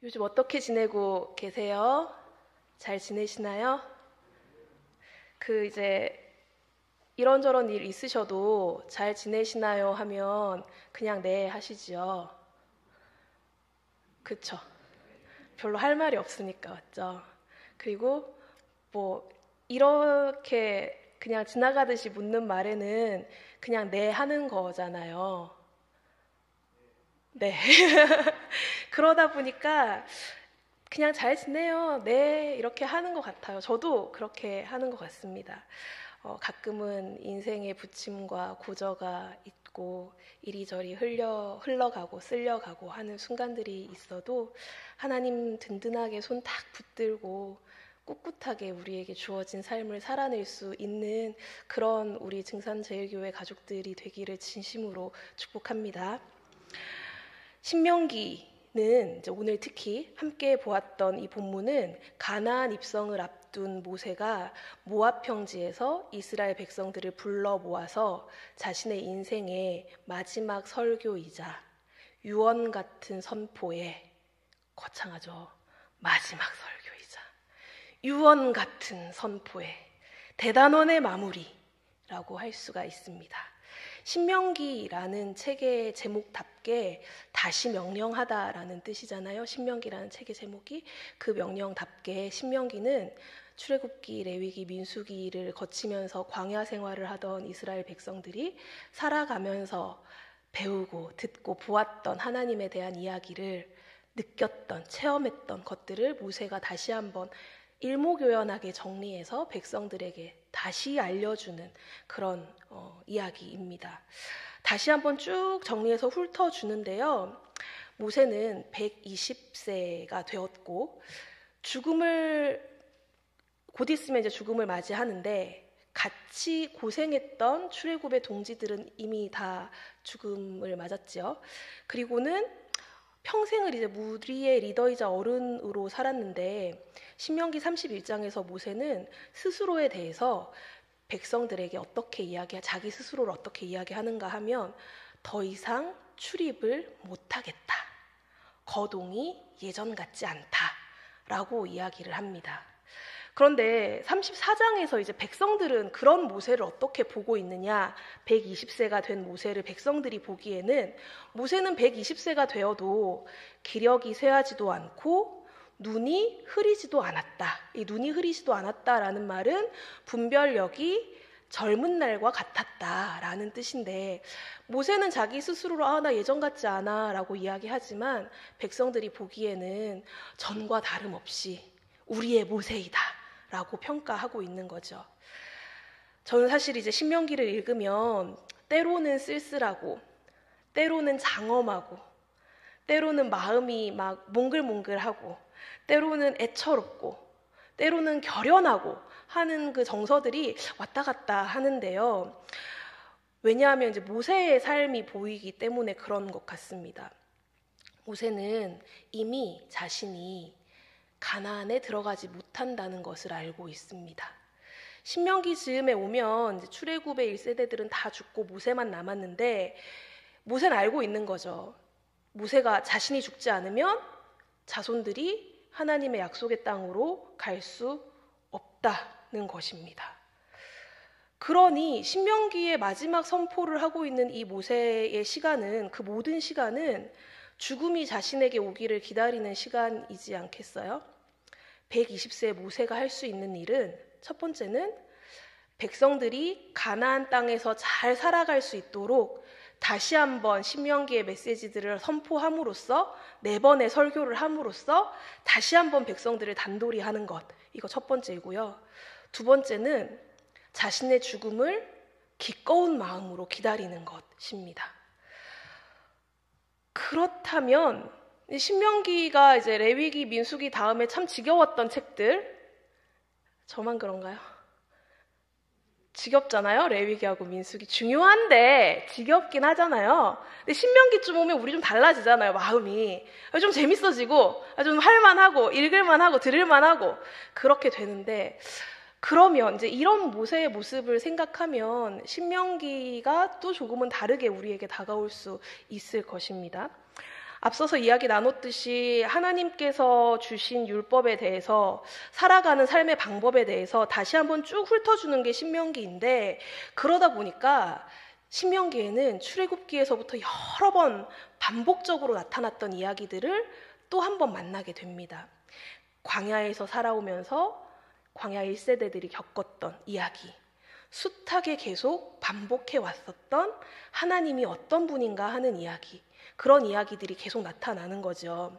요즘 어떻게 지내고 계세요? 잘 지내시나요? 이제 이런저런 일 있으셔도 잘 지내시나요? 하면 그냥 네 하시지요. 그쵸? 별로 할 말이 없으니까, 맞죠? 그리고 뭐 이렇게 그냥 지나가듯이 묻는 말에는 그냥 네 하는 거잖아요. 네. 그러다 보니까 그냥 잘 지내요. 네, 이렇게 하는 것 같아요. 저도 그렇게 하는 것 같습니다. 가끔은 인생의 부침과 고저가 있고 이리저리 흘러가고 쓸려가고 하는 순간들이 있어도 하나님 든든하게 손 탁 붙들고 꿋꿋하게 우리에게 주어진 삶을 살아낼 수 있는 그런 우리 증산제일교회 가족들이 되기를 진심으로 축복합니다. 신명기는 이제 오늘 특히 함께 보았던 이 본문은 가나안 입성을 앞둔 모세가 모압 평지에서 이스라엘 백성들을 불러 모아서 자신의 인생의 마지막 설교이자 유언 같은 선포에, 거창하죠. 마지막 설교이자 유언 같은 선포에 대단원의 마무리라고 할 수가 있습니다. 신명기라는 책의 제목답게 다시 명령하다라는 뜻이잖아요. 신명기라는 책의 제목이 그 명령답게 신명기는 출애굽기, 레위기, 민수기를 거치면서 광야 생활을 하던 이스라엘 백성들이 살아가면서 배우고 듣고 보았던 하나님에 대한 이야기를 느꼈던, 체험했던 것들을 모세가 다시 한번 일목요연하게 정리해서 백성들에게 다시 알려주는 그런 이야기입니다. 다시 한번 쭉 정리해서 훑어주는데요. 모세는 120세가 되었고 곧 있으면 이제 죽음을 맞이하는데 같이 고생했던 출애굽의 동지들은 이미 다 죽음을 맞았지요. 그리고는 평생을 이제 무리의 리더이자 어른으로 살았는데 신명기 31장에서 모세는 스스로에 대해서 백성들에게 자기 스스로를 어떻게 이야기하는가 하면 더 이상 출입을 못하겠다. 거동이 예전 같지 않다라고 이야기를 합니다. 그런데 34장에서 이제 백성들은 그런 모세를 어떻게 보고 있느냐? 120세가 된 모세를 백성들이 보기에는 모세는 120세가 되어도 기력이 쇠하지도 않고 눈이 흐리지도 않았다. 이 눈이 흐리지도 않았다라는 말은 분별력이 젊은 날과 같았다라는 뜻인데 모세는 자기 스스로로 나 예전 같지 않아 라고 이야기하지만 백성들이 보기에는 전과 다름없이 우리의 모세이다 라고 평가하고 있는 거죠. 저는 사실 이제 신명기를 읽으면 때로는 쓸쓸하고 때로는 장엄하고 때로는 마음이 막 몽글몽글하고 때로는 애처롭고 때로는 결연하고 하는 그 정서들이 왔다 갔다 하는데요. 왜냐하면 이제 모세의 삶이 보이기 때문에 그런 것 같습니다. 모세는 이미 자신이 가나안에 들어가지 못한다는 것을 알고 있습니다. 신명기 즈음에 오면 이제 출애굽의 1세대들은 다 죽고 모세만 남았는데 모세는 알고 있는 거죠. 모세가 자신이 죽지 않으면 자손들이 하나님의 약속의 땅으로 갈 수 없다는 것입니다. 그러니 신명기의 마지막 선포를 하고 있는 이 모세의 시간은 그 모든 시간은 죽음이 자신에게 오기를 기다리는 시간이지 않겠어요? 120세 모세가 할 수 있는 일은 첫 번째는 백성들이 가나안 땅에서 잘 살아갈 수 있도록 다시 한번 신명기의 메시지들을 선포함으로써 4번의 설교를 함으로써 다시 한번 백성들을 단돌이 하는 것, 이거 첫 번째이고요. 두 번째는 자신의 죽음을 기꺼운 마음으로 기다리는 것입니다. 그렇다면 신명기가 이제 레위기, 민수기 다음에 참 지겨웠던 책들, 저만 그런가요? 지겹잖아요. 레위기하고 민수기 중요한데 지겹긴 하잖아요. 근데 신명기쯤 오면 우리 좀 달라지잖아요. 마음이 좀 재밌어지고 좀 할만하고 읽을만하고 들을만하고 그렇게 되는데, 그러면 이제 이런 모세의 모습을 생각하면 신명기가 또 조금은 다르게 우리에게 다가올 수 있을 것입니다. 앞서서 이야기 나눴듯이 하나님께서 주신 율법에 대해서 살아가는 삶의 방법에 대해서 다시 한번 쭉 훑어주는 게 신명기인데, 그러다 보니까 신명기에는 출애굽기에서부터 여러 번 반복적으로 나타났던 이야기들을 또 한 번 만나게 됩니다. 광야에서 살아오면서 광야 1세대들이 겪었던 이야기, 숱하게 계속 반복해 왔었던 하나님이 어떤 분인가 하는 이야기, 그런 이야기들이 계속 나타나는 거죠.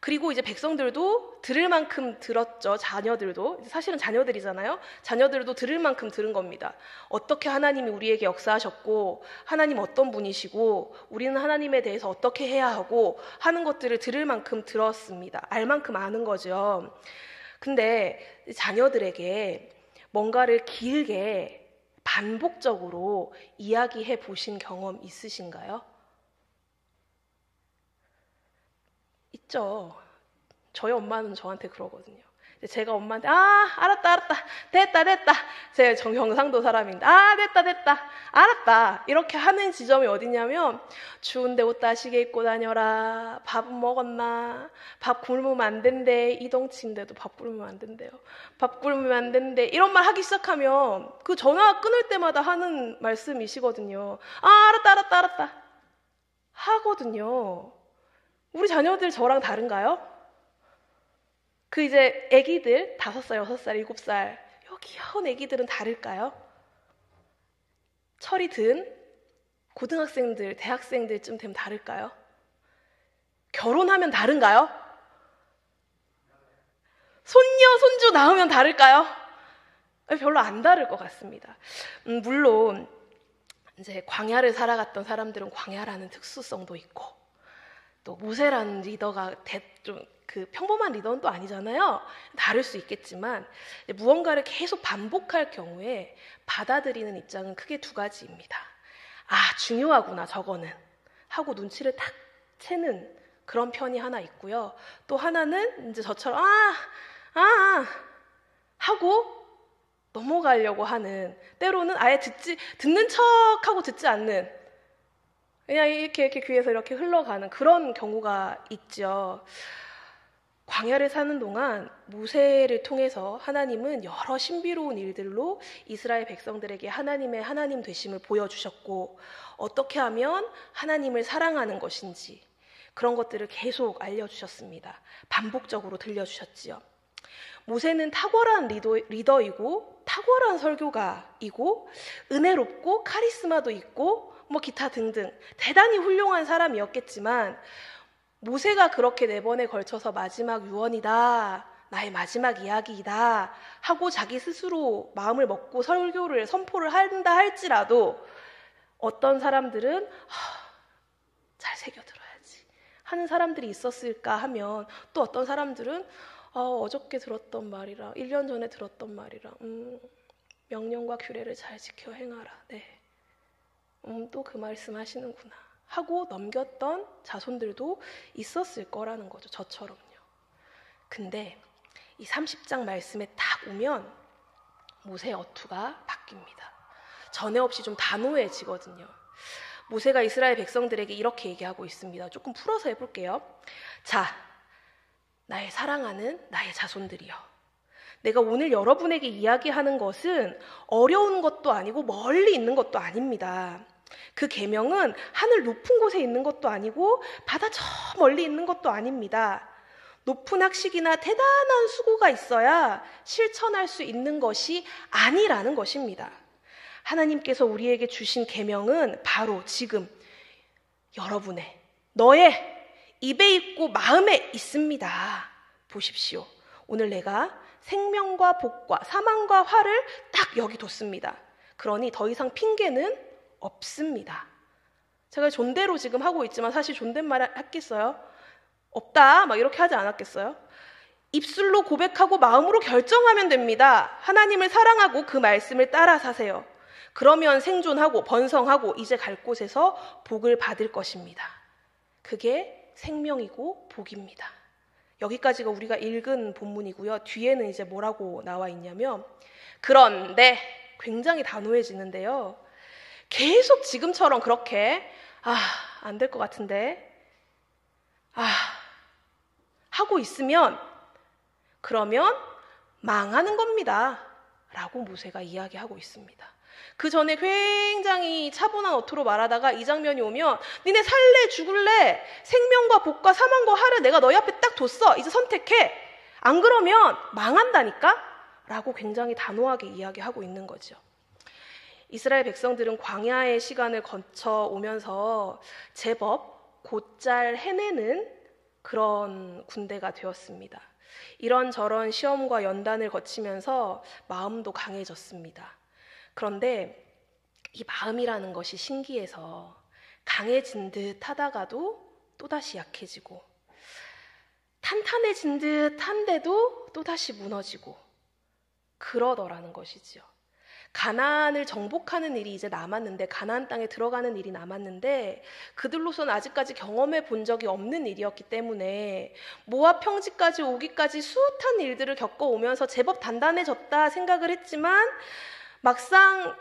그리고 이제 백성들도 들을 만큼 들었죠. 자녀들도, 사실은 자녀들이잖아요. 자녀들도 들을 만큼 들은 겁니다. 어떻게 하나님이 우리에게 역사하셨고, 하나님 어떤 분이시고, 우리는 하나님에 대해서 어떻게 해야 하고 하는 것들을 들을 만큼 들었습니다. 알 만큼 아는 거죠. 근데 자녀들에게 뭔가를 길게 반복적으로 이야기해 보신 경험 있으신가요? 있죠. 저희 엄마는 저한테 그러거든요. 제가 엄마한테 알았다 됐다 제 경상도 사람인데 됐다 알았다 이렇게 하는 지점이 어디냐면, 추운데 옷 따시게 입고 다녀라, 밥은 먹었나, 밥 굶으면 안 된대, 이동치인데도 밥 굶으면 안 된대요, 밥 굶으면 안 된대, 이런 말 하기 시작하면 그 전화 끊을 때마다 하는 말씀이시거든요. 알았다 하거든요. 우리 자녀들 저랑 다른가요? 그 이제 애기들 5살, 6살, 7살 요 귀여운 애기들은 다를까요? 철이 든 고등학생들, 대학생들쯤 되면 다를까요? 결혼하면 다른가요? 손녀, 손주 낳으면 다를까요? 별로 안 다를 것 같습니다. 물론 이제 광야를 살아갔던 사람들은 광야라는 특수성도 있고, 또 모세라는 리더가 좀 그 평범한 리더는 또 아니잖아요. 다를 수 있겠지만 무언가를 계속 반복할 경우에 받아들이는 입장은 크게 2가지입니다. 중요하구나 저거는 하고 눈치를 탁 채는 그런 편이 하나 있고요. 또 하나는 이제 저처럼 하고 넘어가려고 하는, 때로는 아예 듣는 척하고 듣지 않는, 그냥 이렇게 귀에서 이렇게 흘러가는 그런 경우가 있죠. 광야를 사는 동안 모세를 통해서 하나님은 여러 신비로운 일들로 이스라엘 백성들에게 하나님의 하나님 되심을 보여주셨고, 어떻게 하면 하나님을 사랑하는 것인지 그런 것들을 계속 알려주셨습니다. 반복적으로 들려주셨지요. 모세는 탁월한 리더이고 탁월한 설교가이고 은혜롭고 카리스마도 있고 기타 등등 대단히 훌륭한 사람이었겠지만, 모세가 그렇게 4번에 걸쳐서 마지막 유언이다, 나의 마지막 이야기이다 하고 자기 스스로 마음을 먹고 설교를 선포를 한다 할지라도, 어떤 사람들은 잘 새겨들어야지 하는 사람들이 있었을까 하면, 또 어떤 사람들은 어저께 들었던 말이라, 1년 전에 들었던 말이라, 명령과 규례를 잘 지켜 행하라, 네, 또 그 말씀 하시는구나 하고 넘겼던 자손들도 있었을 거라는 거죠. 저처럼요. 근데 이 30장 말씀에 딱 오면 모세의 어투가 바뀝니다. 전에 없이 좀 단호해지거든요. 모세가 이스라엘 백성들에게 이렇게 얘기하고 있습니다. 조금 풀어서 해볼게요. 자, 나의 사랑하는 나의 자손들이여, 내가 오늘 여러분에게 이야기하는 것은 어려운 것도 아니고 멀리 있는 것도 아닙니다. 그 계명은 하늘 높은 곳에 있는 것도 아니고 바다 저 멀리 있는 것도 아닙니다. 높은 학식이나 대단한 수고가 있어야 실천할 수 있는 것이 아니라는 것입니다. 하나님께서 우리에게 주신 계명은 바로 지금 여러분의, 너의 입에 있고 마음에 있습니다. 보십시오. 오늘 내가 생명과 복과 사망과 화를 딱 여기 뒀습니다. 그러니 더 이상 핑계는 없습니다. 제가 존대로 지금 하고 있지만 사실 존댓말 했겠어요? 없다 막 이렇게 하지 않았겠어요? 입술로 고백하고 마음으로 결정하면 됩니다. 하나님을 사랑하고 그 말씀을 따라 사세요. 그러면 생존하고 번성하고 이제 갈 곳에서 복을 받을 것입니다. 그게 생명이고 복입니다. 여기까지가 우리가 읽은 본문이고요. 뒤에는 이제 뭐라고 나와 있냐면, 그런데 굉장히 단호해지는데요. 계속 지금처럼 그렇게 안 될 것 같은데, 하고 있으면 그러면 망하는 겁니다 라고 모세가 이야기하고 있습니다. 그 전에 굉장히 차분한 어투로 말하다가 이 장면이 오면 니네 살래 죽을래 생명과 복과 사망과 하를 내가 너희 앞에 딱 뒀어 이제 선택해 안 그러면 망한다니까 라고 굉장히 단호하게 이야기하고 있는 거죠. 이스라엘 백성들은 광야의 시간을 거쳐 오면서 제법 곧잘 해내는 그런 군대가 되었습니다. 이런저런 시험과 연단을 거치면서 마음도 강해졌습니다. 그런데 이 마음이라는 것이 신기해서 강해진 듯 하다가도 또다시 약해지고 탄탄해진 듯 한데도 또다시 무너지고 그러더라는 것이지요. 가나안을 정복하는 일이 이제 남았는데 가나안 땅에 들어가는 일이 남았는데 그들로서는 아직까지 경험해 본 적이 없는 일이었기 때문에 모압 평지까지 오기까지 숱한 일들을 겪어오면서 제법 단단해졌다 생각을 했지만 막상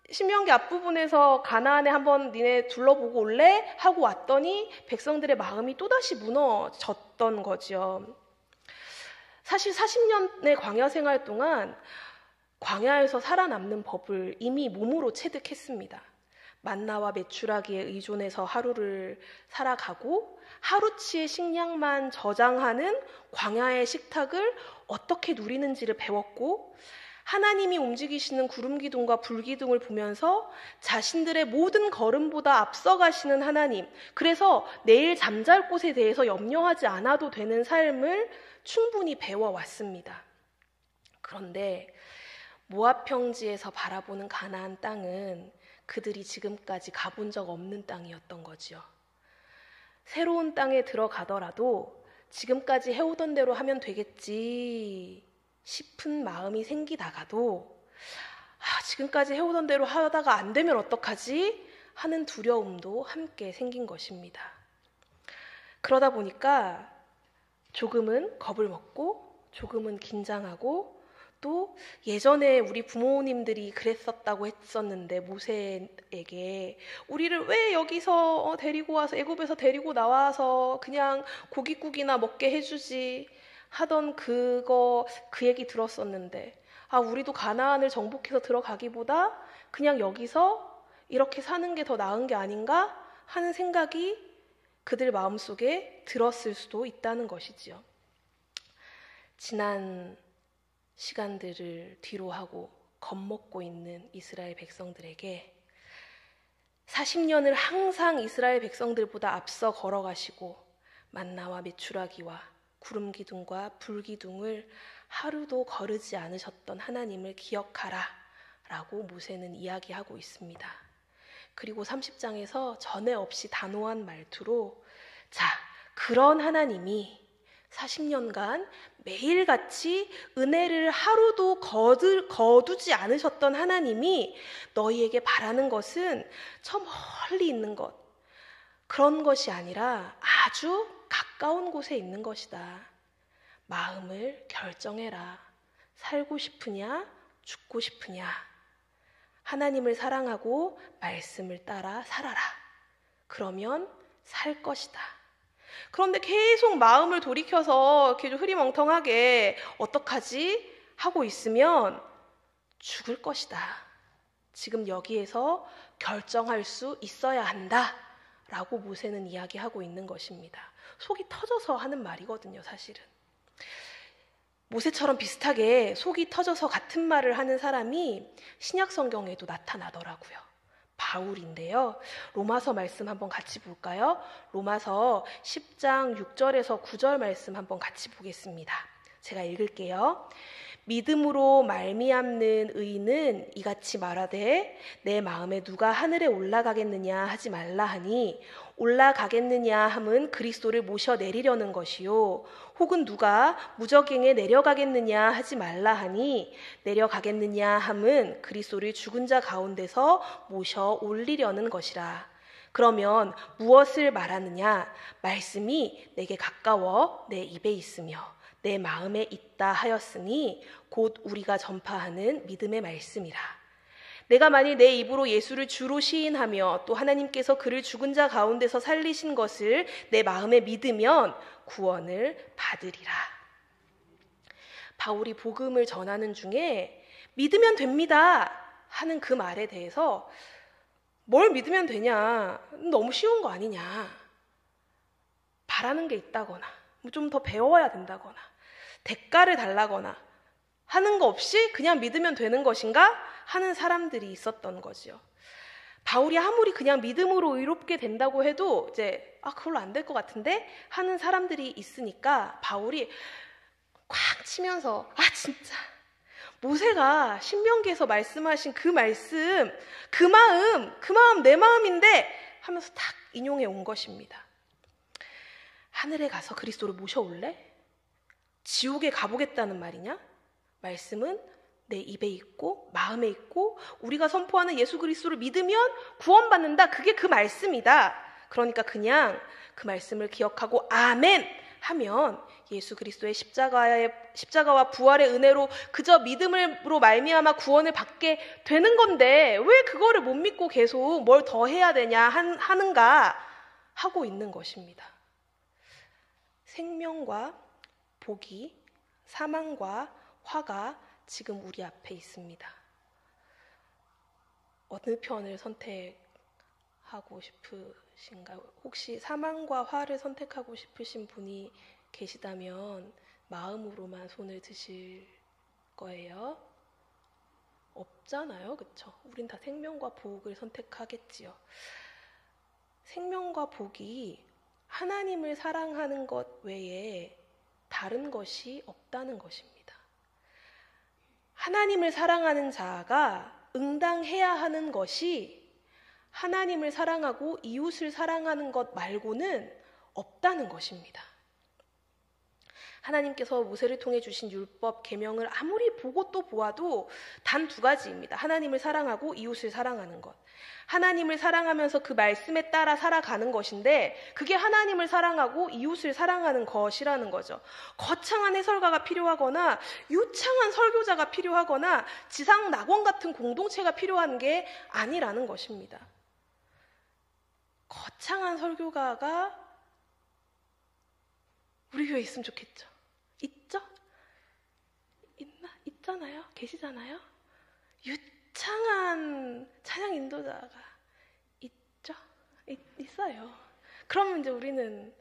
신명기 앞부분에서 가나안에 한번 니네 둘러보고 올래? 하고 왔더니 백성들의 마음이 또다시 무너졌던 거죠. 사실 40년의 광야 생활 동안 광야에서 살아남는 법을 이미 몸으로 체득했습니다. 만나와 메추라기에 의존해서 하루를 살아가고 하루치의 식량만 저장하는 광야의 식탁을 어떻게 누리는지를 배웠고 하나님이 움직이시는 구름기둥과 불기둥을 보면서 자신들의 모든 걸음보다 앞서가시는 하나님, 그래서 내일 잠잘 곳에 대해서 염려하지 않아도 되는 삶을 충분히 배워왔습니다. 그런데 모압 평지에서 바라보는 가나안 땅은 그들이 지금까지 가본 적 없는 땅이었던 거지요. 새로운 땅에 들어가더라도 지금까지 해오던 대로 하면 되겠지 싶은 마음이 생기다가도 지금까지 해오던 대로 하다가 안 되면 어떡하지? 하는 두려움도 함께 생긴 것입니다. 그러다 보니까 조금은 겁을 먹고 조금은 긴장하고 또 예전에 우리 부모님들이 그랬었다고 했었는데 모세에게 우리를 왜 여기서 데리고 와서 애굽에서 데리고 나와서 그냥 고깃국이나 먹게 해주지 하던 그 얘기 들었었는데 우리도 가나안을 정복해서 들어가기보다 그냥 여기서 이렇게 사는 게 더 나은 게 아닌가 하는 생각이 그들 마음속에 들었을 수도 있다는 것이지요. 지난 시간들을 뒤로하고 겁먹고 있는 이스라엘 백성들에게 40년을 항상 이스라엘 백성들보다 앞서 걸어가시고 만나와 메추라기와 구름기둥과 불기둥을 하루도 거르지 않으셨던 하나님을 기억하라 라고 모세는 이야기하고 있습니다. 그리고 30장에서 전에 없이 단호한 말투로 그런 하나님이 40년간 매일같이 은혜를 하루도 거두지 않으셨던 하나님이 너희에게 바라는 것은 저 멀리 있는 것, 그런 것이 아니라 아주 가까운 곳에 있는 것이다. 마음을 결정해라. 살고 싶으냐, 죽고 싶으냐. 하나님을 사랑하고 말씀을 따라 살아라. 그러면 살 것이다. 그런데 계속 마음을 돌이켜서 이렇게 좀 흐리멍텅하게 어떡하지? 하고 있으면 죽을 것이다. 지금 여기에서 결정할 수 있어야 한다. 라고 모세는 이야기하고 있는 것입니다. 속이 터져서 하는 말이거든요, 사실은. 모세처럼 비슷하게 속이 터져서 같은 말을 하는 사람이 신약 성경에도 나타나더라고요. 바울인데요. 로마서 말씀 한번 같이 볼까요? 로마서 10장 6절에서 9절 말씀 한번 같이 보겠습니다. 제가 읽을게요. 믿음으로 말미암는 의인은 이같이 말하되 내 마음에 누가 하늘에 올라가겠느냐 하지 말라 하니 올라가겠느냐 함은 그리스도를 모셔 내리려는 것이요 혹은 누가 무저갱에 내려가겠느냐 하지 말라 하니 내려가겠느냐 함은 그리스도를 죽은 자 가운데서 모셔 올리려는 것이라. 그러면 무엇을 말하느냐? 말씀이 내게 가까워 내 입에 있으며 내 마음에 있다 하였으니 곧 우리가 전파하는 믿음의 말씀이라. 내가 만일 내 입으로 예수를 주로 시인하며 또 하나님께서 그를 죽은 자 가운데서 살리신 것을 내 마음에 믿으면 구원을 받으리라. 바울이 복음을 전하는 중에 믿으면 됩니다 하는 그 말에 대해서 뭘 믿으면 되냐, 너무 쉬운 거 아니냐, 바라는 게 있다거나 좀 더 배워야 된다거나 대가를 달라거나 하는 거 없이 그냥 믿으면 되는 것인가 하는 사람들이 있었던 거지요. 바울이 아무리 그냥 믿음으로 의롭게 된다고 해도 이제 그걸로 안 될 것 같은데 하는 사람들이 있으니까 바울이 꽉 치면서 진짜 모세가 신명기에서 말씀하신 그 말씀, 그 마음 내 마음인데 하면서 딱 인용해 온 것입니다. 하늘에 가서 그리스도를 모셔올래? 지옥에 가보겠다는 말이냐? 말씀은 내 입에 있고 마음에 있고 우리가 선포하는 예수 그리스도를 믿으면 구원받는다. 그게 그 말씀이다. 그러니까 그냥 그 말씀을 기억하고 아멘 하면 예수 그리스도의 십자가와 부활의 은혜로 그저 믿음으로 말미암아 구원을 받게 되는 건데 왜 그거를 못 믿고 계속 뭘 더 해야 되냐 하는가 하고 있는 것입니다. 생명과 복이, 사망과 화가 지금 우리 앞에 있습니다. 어느 편을 선택하고 싶으신가요? 혹시 사망과 화를 선택하고 싶으신 분이 계시다면 마음으로만 손을 드실 거예요? 없잖아요, 그쵸? 우린 다 생명과 복을 선택하겠지요. 생명과 복이 하나님을 사랑하는 것 외에 다른 것이 없다는 것입니다. 하나님을 사랑하는 자가 응당해야 하는 것이 하나님을 사랑하고 이웃을 사랑하는 것 말고는 없다는 것입니다. 하나님께서 모세를 통해 주신 율법, 계명을 아무리 보고 또 보아도 단 두 가지입니다. 하나님을 사랑하고 이웃을 사랑하는 것. 하나님을 사랑하면서 그 말씀에 따라 살아가는 것인데 그게 하나님을 사랑하고 이웃을 사랑하는 것이라는 거죠. 거창한 해설가가 필요하거나 유창한 설교자가 필요하거나 지상 낙원 같은 공동체가 필요한 게 아니라는 것입니다. 거창한 설교가가 우리 교회에 있으면 좋겠죠. 있죠? 있잖아요? 계시잖아요? 유창한 찬양 인도자가 있죠? 있어요. 그러면 이제 우리는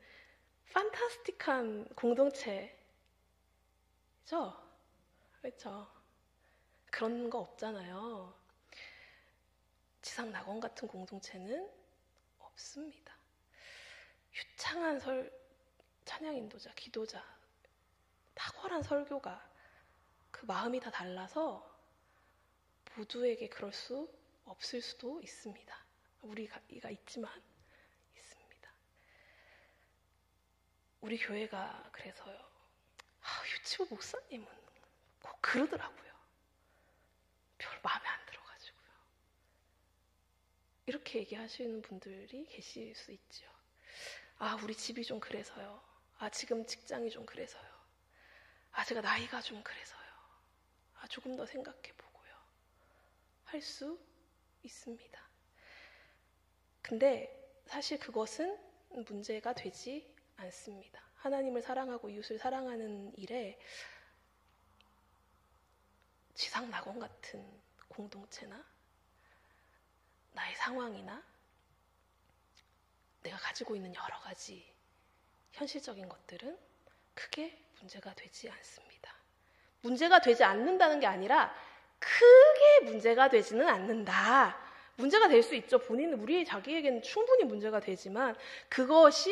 판타스틱한 공동체죠? 그렇죠? 그런 거 없잖아요. 지상 낙원 같은 공동체는 없습니다. 유창한 찬양 인도자, 기도자, 탁월한 설교가 그 마음이 다 달라서 모두에게 그럴 수 없을 수도 있습니다. 우리가 있지만 있습니다. 우리 교회가 그래서요. 유치부 목사님은 꼭 그러더라고요. 별 마음에 안 들어가지고요. 이렇게 얘기하시는 분들이 계실 수 있죠. 우리 집이 좀 그래서요. 지금 직장이 좀 그래서요. 제가 나이가 좀 그래서요. 조금 더 생각해보고요. 할 수 있습니다. 근데 사실 그것은 문제가 되지 않습니다. 하나님을 사랑하고 이웃을 사랑하는 일에 지상 낙원 같은 공동체나 나의 상황이나 내가 가지고 있는 여러 가지 현실적인 것들은 크게 문제가 되지 않습니다. 문제가 되지 않는다는 게 아니라 크게 문제가 되지는 않는다. 문제가 될 수 있죠. 우리 자기에게는 충분히 문제가 되지만 그것이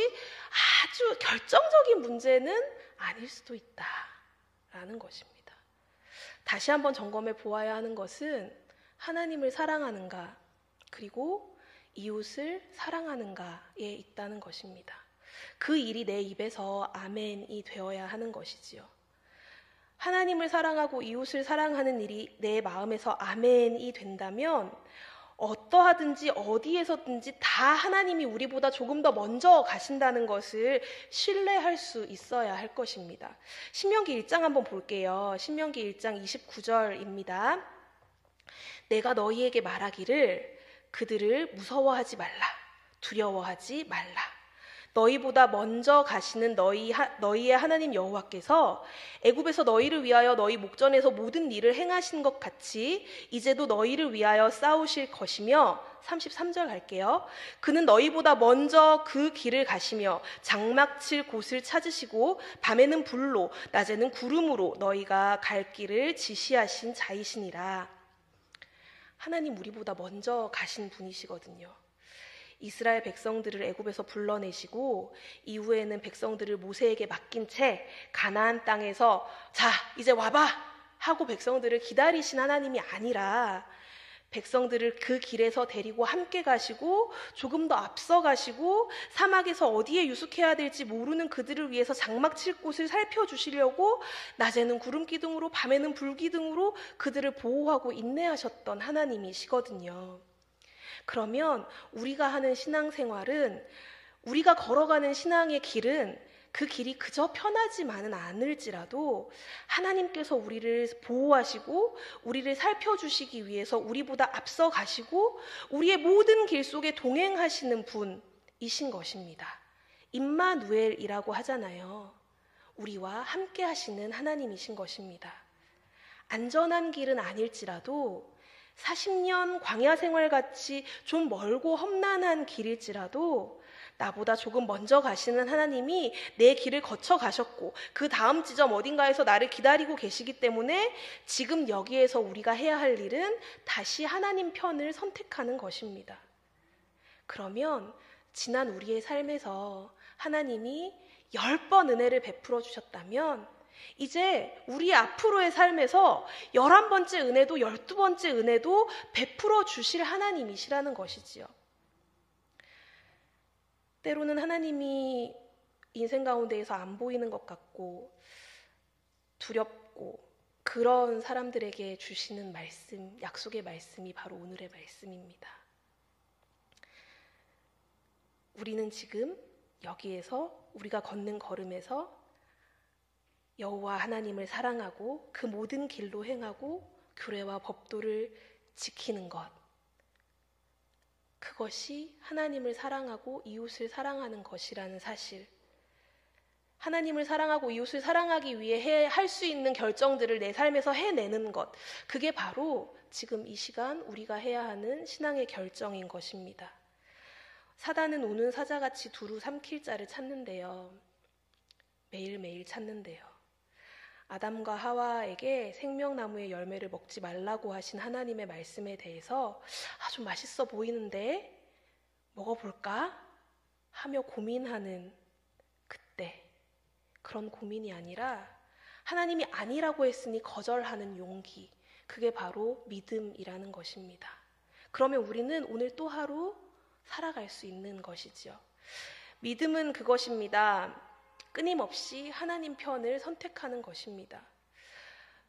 아주 결정적인 문제는 아닐 수도 있다라는 것입니다. 다시 한번 점검해 보아야 하는 것은 하나님을 사랑하는가 그리고 이웃을 사랑하는가에 있다는 것입니다. 그 일이 내 입에서 아멘이 되어야 하는 것이지요. 하나님을 사랑하고 이웃을 사랑하는 일이 내 마음에서 아멘이 된다면 어떠하든지 어디에서든지 다 하나님이 우리보다 조금 더 먼저 가신다는 것을 신뢰할 수 있어야 할 것입니다. 신명기 1장 한번 볼게요. 신명기 1장 29절입니다. 내가 너희에게 말하기를 그들을 무서워하지 말라. 두려워하지 말라. 너희보다 먼저 가시는 너희의 하나님 여호와께서 애굽에서 너희를 위하여 너희 목전에서 모든 일을 행하신 것 같이 이제도 너희를 위하여 싸우실 것이며 33절 갈게요. 그는 너희보다 먼저 그 길을 가시며 장막 칠 곳을 찾으시고 밤에는 불로 낮에는 구름으로 너희가 갈 길을 지시하신 자이시니라. 하나님 우리보다 먼저 가신 분이시거든요. 이스라엘 백성들을 애굽에서 불러내시고 이후에는 백성들을 모세에게 맡긴 채 가나안 땅에서 자 이제 와봐 하고 백성들을 기다리신 하나님이 아니라 백성들을 그 길에서 데리고 함께 가시고 조금 더 앞서 가시고 사막에서 어디에 유숙해야 될지 모르는 그들을 위해서 장막 칠 곳을 살펴주시려고 낮에는 구름 기둥으로 밤에는 불 기둥으로 그들을 보호하고 인내하셨던 하나님이시거든요. 그러면 우리가 하는 신앙생활은, 우리가 걸어가는 신앙의 길은 그 길이 그저 편하지만은 않을지라도 하나님께서 우리를 보호하시고 우리를 살펴주시기 위해서 우리보다 앞서 가시고 우리의 모든 길 속에 동행하시는 분이신 것입니다. 임마누엘이라고 하잖아요. 우리와 함께 하시는 하나님이신 것입니다. 안전한 길은 아닐지라도 40년 광야 생활같이 좀 멀고 험난한 길일지라도 나보다 조금 먼저 가시는 하나님이 내 길을 거쳐 가셨고 그 다음 지점 어딘가에서 나를 기다리고 계시기 때문에 지금 여기에서 우리가 해야 할 일은 다시 하나님 편을 선택하는 것입니다. 그러면 지난 우리의 삶에서 하나님이 10번 은혜를 베풀어 주셨다면 이제 우리 앞으로의 삶에서 11번째 은혜도 12번째 은혜도 베풀어 주실 하나님이시라는 것이지요. 때로는 하나님이 인생 가운데에서 안 보이는 것 같고 두렵고 그런 사람들에게 주시는 말씀, 약속의 말씀이 바로 오늘의 말씀입니다. 우리는 지금 여기에서 우리가 걷는 걸음에서 여호와 하나님을 사랑하고 그 모든 길로 행하고 규례와 법도를 지키는 것, 그것이 하나님을 사랑하고 이웃을 사랑하는 것이라는 사실, 하나님을 사랑하고 이웃을 사랑하기 위해 할 수 있는 결정들을 내 삶에서 해내는 것, 그게 바로 지금 이 시간 우리가 해야 하는 신앙의 결정인 것입니다. 사단은 오는 사자같이 두루 삼킬 자를 찾는데요. 매일매일 찾는데요. 아담과 하와에게 생명나무의 열매를 먹지 말라고 하신 하나님의 말씀에 대해서 좀 맛있어 보이는데 먹어볼까? 하며 고민하는 그때, 그런 고민이 아니라 하나님이 아니라고 했으니 거절하는 용기, 그게 바로 믿음이라는 것입니다. 그러면 우리는 오늘 또 하루 살아갈 수 있는 것이지요. 믿음은 그것입니다. 끊임없이 하나님 편을 선택하는 것입니다.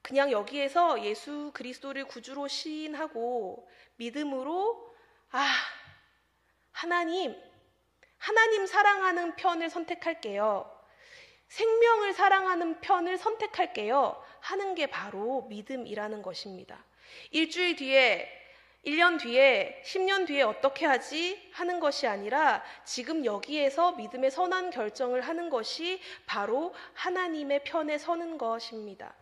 그냥 여기에서 예수 그리스도를 구주로 시인하고 믿음으로 하나님 사랑하는 편을 선택할게요. 생명을 사랑하는 편을 선택할게요. 하는 게 바로 믿음이라는 것입니다. 일주일 뒤에 1년 뒤에, 10년 뒤에 어떻게 하지? 하는 것이 아니라 지금 여기에서 믿음의 선한 결정을 하는 것이 바로 하나님의 편에 서는 것입니다.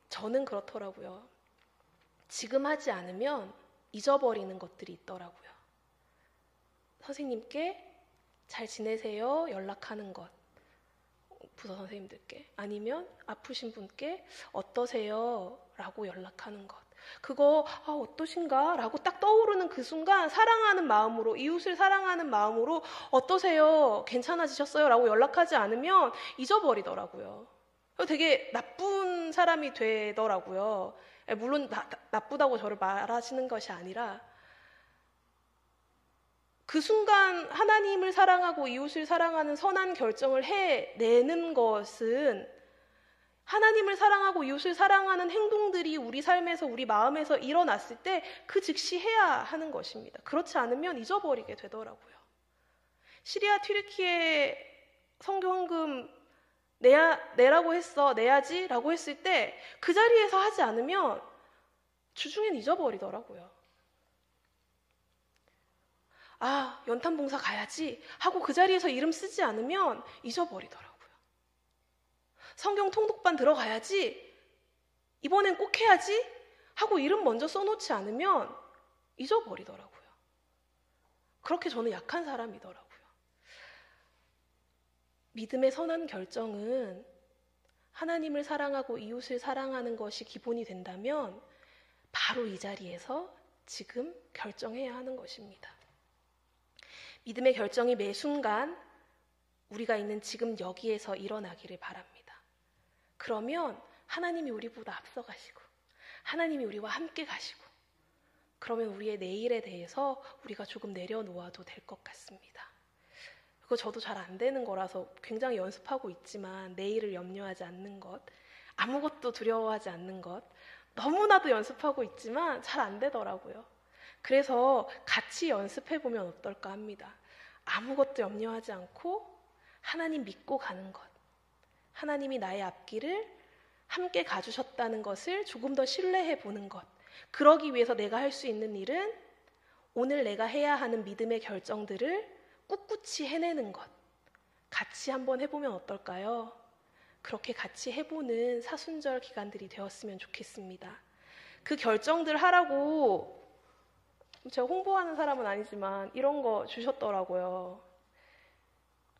저는 그렇더라고요. 지금 하지 않으면 잊어버리는 것들이 있더라고요. 선생님께 잘 지내세요? 연락하는 것. 부서 선생님들께, 아니면 아프신 분께 어떠세요? 라고 연락하는 것. 그거 어떠신가? 라고 딱 떠오르는 그 순간 사랑하는 마음으로, 이웃을 사랑하는 마음으로 어떠세요? 괜찮아지셨어요? 라고 연락하지 않으면 잊어버리더라고요. 되게 나쁜 사람이 되더라고요. 물론 나쁘다고 저를 말하시는 것이 아니라 그 순간 하나님을 사랑하고 이웃을 사랑하는 선한 결정을 해내는 것은 하나님을 사랑하고 이웃을 사랑하는 행동들이 우리 삶에서, 우리 마음에서 일어났을 때 그 즉시 해야 하는 것입니다. 그렇지 않으면 잊어버리게 되더라고요. 시리아 튀르키예 선교 헌금 내라고 했어, 내야지 라고 했을 때 그 자리에서 하지 않으면 주중엔 잊어버리더라고요. 아, 연탄봉사 가야지 하고 그 자리에서 이름 쓰지 않으면 잊어버리더라고요. 성경 통독반 들어가야지, 이번엔 꼭 해야지 하고 이름 먼저 써놓지 않으면 잊어버리더라고요. 그렇게 저는 약한 사람이더라고요. 믿음의 선한 결정은 하나님을 사랑하고 이웃을 사랑하는 것이 기본이 된다면 바로 이 자리에서 지금 결정해야 하는 것입니다. 믿음의 결정이 매 순간 우리가 있는 지금 여기에서 일어나기를 바랍니다. 그러면 하나님이 우리보다 앞서가시고 하나님이 우리와 함께 가시고 그러면 우리의 내일에 대해서 우리가 조금 내려놓아도 될 것 같습니다. 그거 저도 잘 안 되는 거라서 굉장히 연습하고 있지만 내일을 염려하지 않는 것, 아무것도 두려워하지 않는 것 너무나도 연습하고 있지만 잘 안 되더라고요. 그래서 같이 연습해보면 어떨까 합니다. 아무것도 염려하지 않고 하나님 믿고 가는 것, 하나님이 나의 앞길을 함께 가주셨다는 것을 조금 더 신뢰해 보는 것, 그러기 위해서 내가 할 수 있는 일은 오늘 내가 해야 하는 믿음의 결정들을 꿋꿋이 해내는 것, 같이 한번 해보면 어떨까요? 그렇게 같이 해보는 사순절 기간들이 되었으면 좋겠습니다. 그 결정들 하라고 제가 홍보하는 사람은 아니지만 이런 거 주셨더라고요.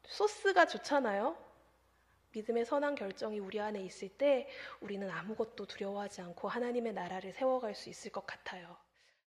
소스가 좋잖아요. 믿음의 선한 결정이 우리 안에 있을 때 우리는 아무것도 두려워하지 않고 하나님의 나라를 세워갈 수 있을 것 같아요.